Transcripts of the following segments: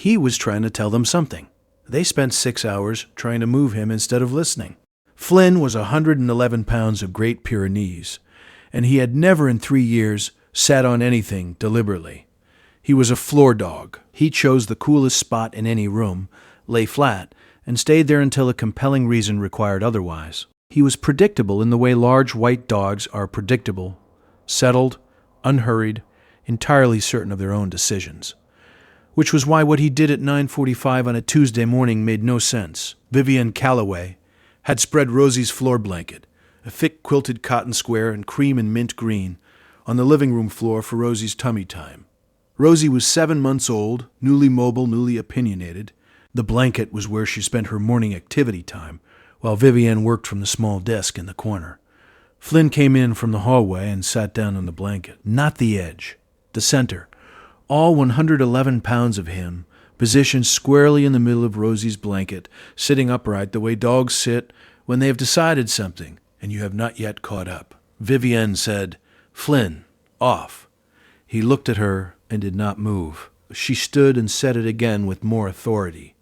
He was trying to tell them something. They spent 6 hours trying to move him instead of listening. Flynn was 111 pounds of Great Pyrenees, and he had never in 3 years sat on anything deliberately. He was a floor dog. He chose the coolest spot in any room, lay flat, and stayed there until a compelling reason required otherwise. He was predictable in the way large white dogs are predictable, settled, unhurried, entirely certain of their own decisions. Which was why what he did at 9:45 on a Tuesday morning made no sense. Vivian Calloway had spread Rosie's floor blanket, a thick quilted cotton square in cream and mint green, on the living room floor for Rosie's tummy time. Rosie was 7 months old, newly mobile, newly opinionated. The blanket was where she spent her morning activity time, while Vivian worked from the small desk in the corner. Flynn came in from the hallway and sat down on the blanket. Not the edge, the center. All 111 pounds of him, positioned squarely in the middle of Rosie's blanket, sitting upright the way dogs sit when they have decided something and you have not yet caught up. Vivian said, "Flynn, off." He looked at her and did not move. She stood and said it again with more authority.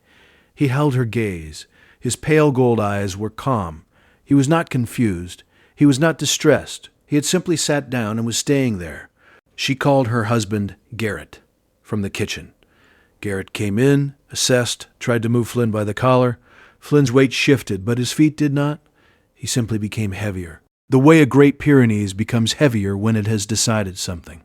He held her gaze. His pale gold eyes were calm. He was not confused. He was not distressed. He had simply sat down and was staying there. She called her husband Garrett from the kitchen. Garrett came in, assessed, tried to move Flynn by the collar. Flynn's weight shifted, but his feet did not. He simply became heavier. The way a Great Pyrenees becomes heavier when it has decided something.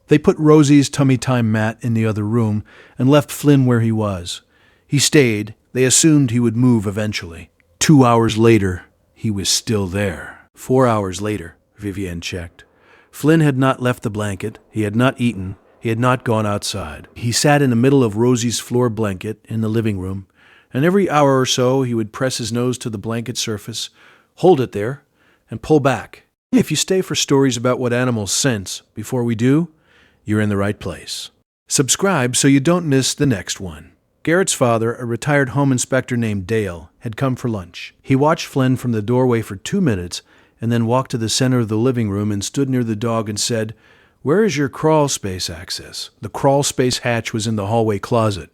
They put Rosie's tummy time mat in the other room and left Flynn where he was. He stayed. They assumed he would move eventually. 2 hours later, he was still there. 4 hours later, Vivian checked. Flynn had not left the blanket. He had not eaten. He had not gone outside. He sat in the middle of Rosie's floor blanket in the living room, and every hour or so he would press his nose to the blanket surface, hold it there, and pull back. If you stay for stories about what animals sense before we do, you're in the right place. Subscribe so you don't miss the next one. Garrett's father, a retired home inspector named Dale, had come for lunch. He watched Flynn from the doorway for 2 minutes and then walked to the center of the living room and stood near the dog and said, "Where is your crawl space access?" The crawl space hatch was in the hallway closet.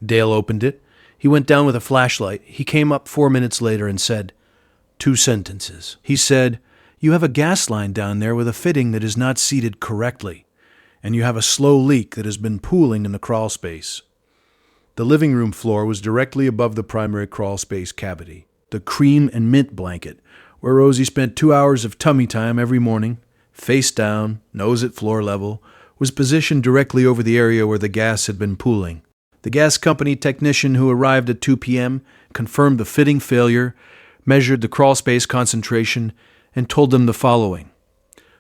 Dale opened it. He went down with a flashlight. He came up 4 minutes later and said, 2 sentences. He said, "You have a gas line down there with a fitting that is not seated correctly, and you have a slow leak that has been pooling in the crawl space." The living room floor was directly above the primary crawl space cavity. The cream and mint blanket, where Rosie spent 2 hours of tummy time every morning, face down, nose at floor level, was positioned directly over the area where the gas had been pooling. The gas company technician who arrived at 2 p.m. confirmed the fitting failure, measured the crawl space concentration, and told them the following.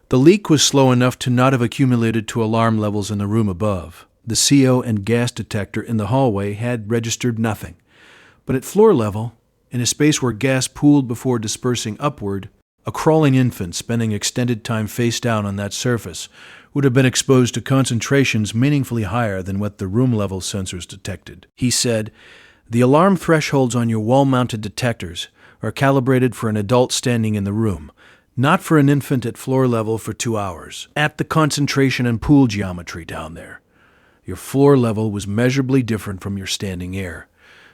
The leak was slow enough to not have accumulated to alarm levels in the room above. The CO and gas detector in the hallway had registered nothing. But at floor level, in a space where gas pooled before dispersing upward, a crawling infant spending extended time face down on that surface would have been exposed to concentrations meaningfully higher than what the room-level sensors detected. He said, "The alarm thresholds on your wall-mounted detectors are calibrated for an adult standing in the room, not for an infant at floor level for 2 hours, at the concentration and pool geometry down there. Your floor level was measurably different from your standing air.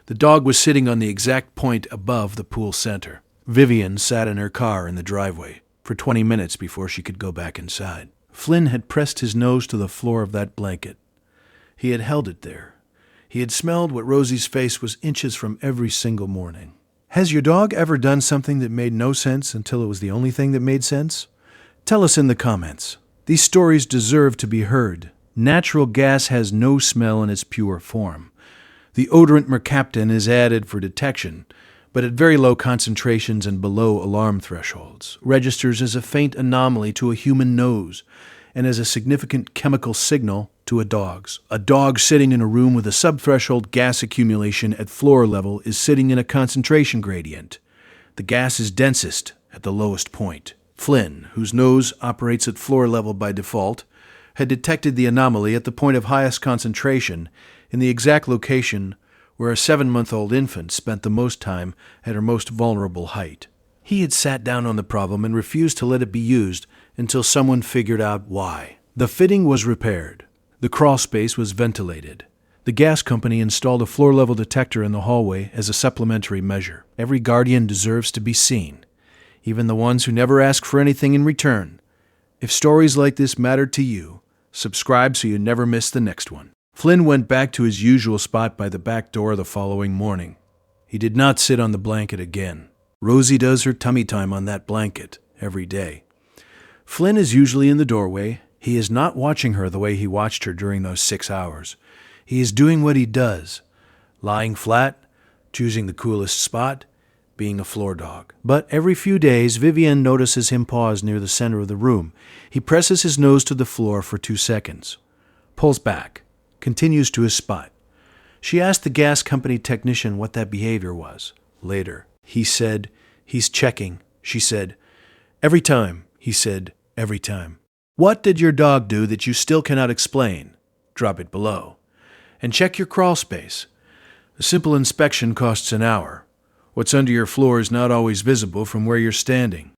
The dog was sitting on the exact point above the pool center." Vivian sat in her car in the driveway for 20 minutes before she could go back inside. Flynn had pressed his nose to the floor of that blanket. He had held it there. He had smelled what Rosie's face was inches from every single morning. Has your dog ever done something that made no sense until it was the only thing that made sense? Tell us in the comments. These stories deserve to be heard. Natural gas has no smell in its pure form. The odorant mercaptan is added for detection, but at very low concentrations and below alarm thresholds, registers as a faint anomaly to a human nose and as a significant chemical signal to a dog's. A dog sitting in a room with a subthreshold gas accumulation at floor level is sitting in a concentration gradient. The gas is densest at the lowest point. Flynn, whose nose operates at floor level by default, had detected the anomaly at the point of highest concentration in the exact location where a 7-month-old infant spent the most time at her most vulnerable height. He had sat down on the problem and refused to let it be used until someone figured out why. The fitting was repaired. The crawl space was ventilated. The gas company installed a floor-level detector in the hallway as a supplementary measure. Every guardian deserves to be seen, even the ones who never ask for anything in return. If stories like this mattered to you, subscribe so you never miss the next one. Flynn went back to his usual spot by the back door the following morning. He did not sit on the blanket again. Rosie does her tummy time on that blanket every day. Flynn is usually in the doorway. He is not watching her the way he watched her during those 6 hours. He is doing what he does, lying flat, choosing the coolest spot, being a floor dog. But every few days, Vivienne notices him pause near the center of the room. He presses his nose to the floor for 2 seconds, pulls back, continues to his spot. She asked the gas company technician what that behavior was. Later, he said, "He's checking." She said, "Every time." He said, "Every time." What did your dog do that you still cannot explain? Drop it below. And check your crawl space. A simple inspection costs an hour. What's under your floor is not always visible from where you're standing.